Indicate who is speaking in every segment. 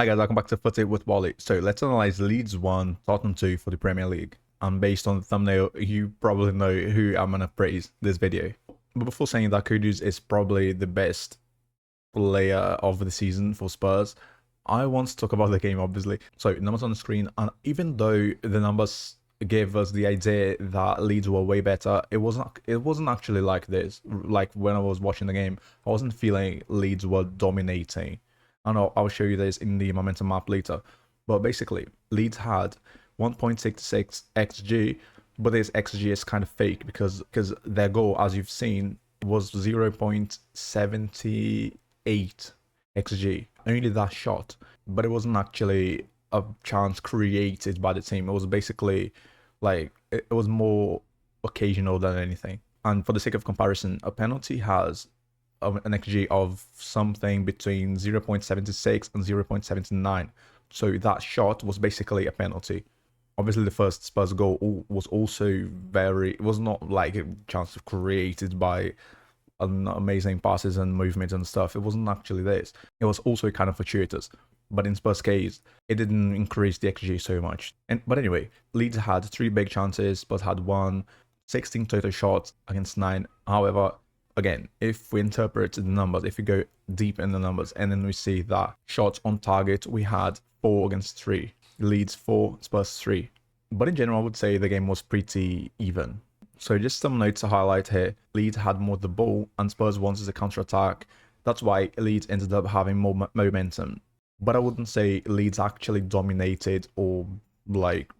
Speaker 1: Hi guys, welcome back to FOOTY with Wally. So let's analyze Leeds 1, Tottenham 2 for the Premier League. And based on the thumbnail, you probably know who I'm going to praise this video. But before saying that Kudus is probably the best player of the season for Spurs, I want to talk about the game, obviously. So numbers on the screen, and even though the numbers gave us the idea that Leeds were way better, it wasn't actually like this. Like when I was watching the game, I wasn't feeling Leeds were dominating. And I'll show you this in the momentum map later. But basically, Leeds had 1.66 XG, but this XG is kind of fake because their goal, as you've seen, was 0.78 XG. Only that shot, but it wasn't actually a chance created by the team. It was basically like it was more occasional than anything. And for the sake of comparison, a penalty has an XG of something between 0.76 and 0.79. So that shot was basically a penalty. Obviously, the first Spurs goal was also it was not like a chance created by amazing passes and movement and stuff. It wasn't actually this. It was also kind of fortuitous. But in Spurs' case, it didn't increase the XG so much. But anyway, Leeds had 3 big chances, Spurs had 1, 16 total shots against 9. However, again, if we interpret the numbers, if we go deep in the numbers, and then we see that shots on target, we had 4 against 3. Leeds 4, Spurs 3. But in general, I would say the game was pretty even. So just some notes to highlight here. Leeds had more the ball, and Spurs wanted the counter-attack. That's why Leeds ended up having more momentum. But I wouldn't say Leeds actually dominated or like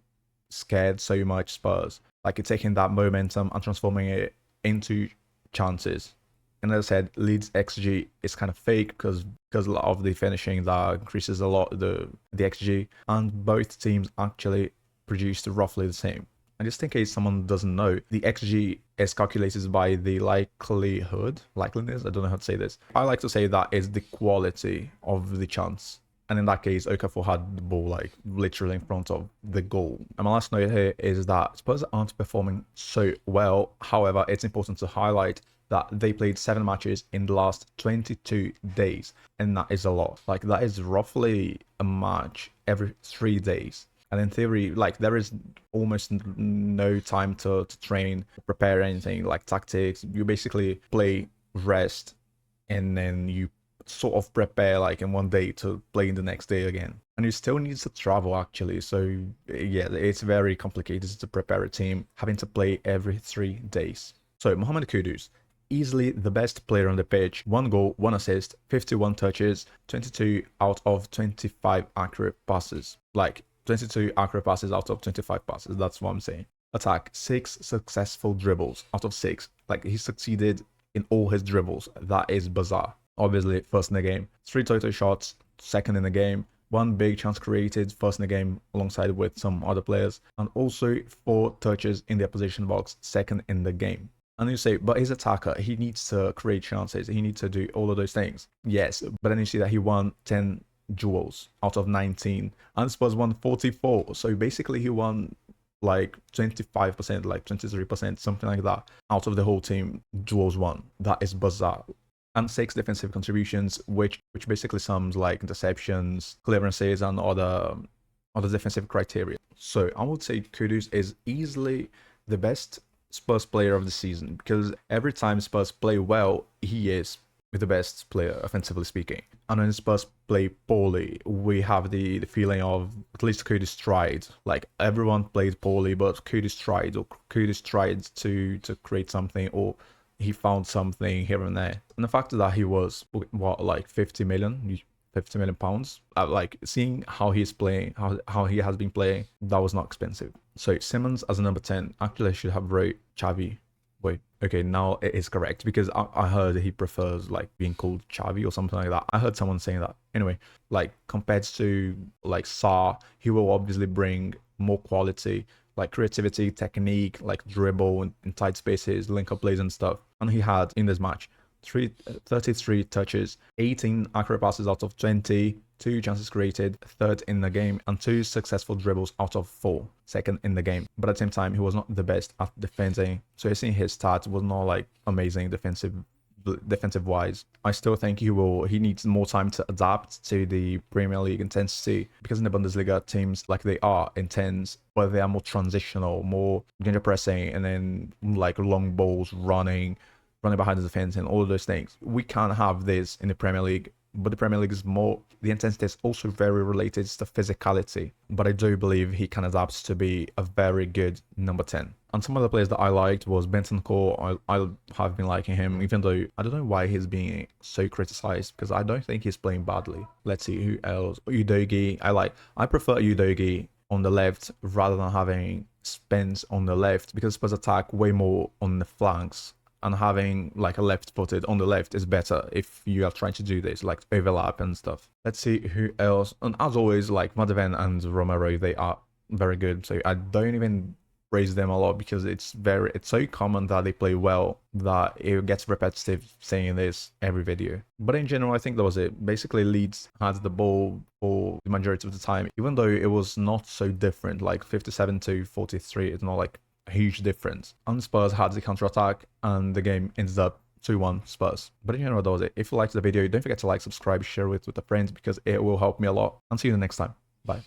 Speaker 1: scared so much Spurs. Like it's taking that momentum and transforming it into chances. And as I said, Leeds XG is kind of fake because of the finishing that increases a lot the XG, and both teams actually produced roughly the same. And just in case someone doesn't know, the XG is calculated by the likeliness, I don't know how to say this. I like to say that is the quality of the chance. And in that case, Okafor had the ball like literally in front of the goal. And my last note here is that Spurs aren't performing so well. However, it's important to highlight that they played 7 matches in the last 22 days. And that is a lot. Like that is roughly a match every 3 days. And in theory, like there is almost no time to train, prepare anything like tactics. You basically play, rest, and then you sort of prepare like in one day to play in the next day again. And you still need to travel actually. So yeah, it's very complicated to prepare a team having to play every 3 days. So Mohamed Kudus, easily the best player on the pitch. 1 goal, 1 assist, 51 touches, 22 out of 25 accurate passes. Like 22 accurate passes out of 25 passes. That's what I'm saying. Attack, 6 successful dribbles out of 6. Like he succeeded in all his dribbles. That is bizarre. Obviously, first in the game. 3 total shots, second in the game. 1 big chance created, first in the game, alongside with some other players. And also 4 touches in the opposition box, second in the game. And you say, but he's an attacker. He needs to create chances. He needs to do all of those things. Yes, but then you see that he won 10 duels out of 19. And Spurs won 44. So basically, he won like 25%, like 23%, something like that, out of the whole team duels won. That is bizarre. And 6 defensive contributions, which basically sums like interceptions, clearances, and other defensive criteria. So I would say Kudus is easily the best Spurs player of the season, because every time Spurs play well, he is the best player, offensively speaking. And when Spurs play poorly, we have the feeling of at least Kudus tried. Like everyone played poorly, but Kudus tried, or Kudus tried to create something, or he found something here and there. And the fact that he was, what, like 50 million pounds, like seeing how he's playing, how he has been playing, that was not expensive. So Simmons as a number 10, actually I should have wrote Xavi. Wait, okay, now it is correct, because I heard he prefers like being called Xavi or something like that. I heard someone saying that. Anyway, like compared to like Sa, he will obviously bring more quality, like creativity, technique, like dribble in tight spaces, link up plays and stuff. And he had in this match 33 touches, 18 accurate passes out of 20, 2 chances created, third in the game, and 2 successful dribbles out of 4, second in the game. But at the same time, he was not the best at defending. So you're seeing his stats was not like amazing defensive defensive wise. I still think he needs more time to adapt to the Premier League intensity, because in the Bundesliga, teams like they are intense, but they are more transitional, more pressing, and then like long balls, running behind the defense, and all of those things. We can't have this in the Premier League. But the Premier League is more, the intensity is also very related to physicality. But I do believe he can adapt to be a very good number 10. And some of the players that I liked was Bentancur. I have been liking him, even though I don't know why he's being so criticized, because I don't think he's playing badly. Let's see who else. Udogie. I prefer Udogie on the left rather than having Spence on the left, because Spurs attack way more on the flanks. And having like a left-footed on the left is better if you are trying to do this, like overlap and stuff. Let's see who else. And as always, like Van de Ven and Romero, they are very good. So I don't even praise them a lot, because it's so common that they play well that it gets repetitive saying this every video. But in general, I think that was it. Basically, Leeds had the ball for the majority of the time, even though it was not so different, like 57 to 43. It's not like a huge difference. And Spurs had the counter-attack, and the game ended up 2-1 Spurs. But in general, that was it. If you liked the video, don't forget to like, subscribe, share it with the friends, because it will help me a lot. And see you the next time. Bye.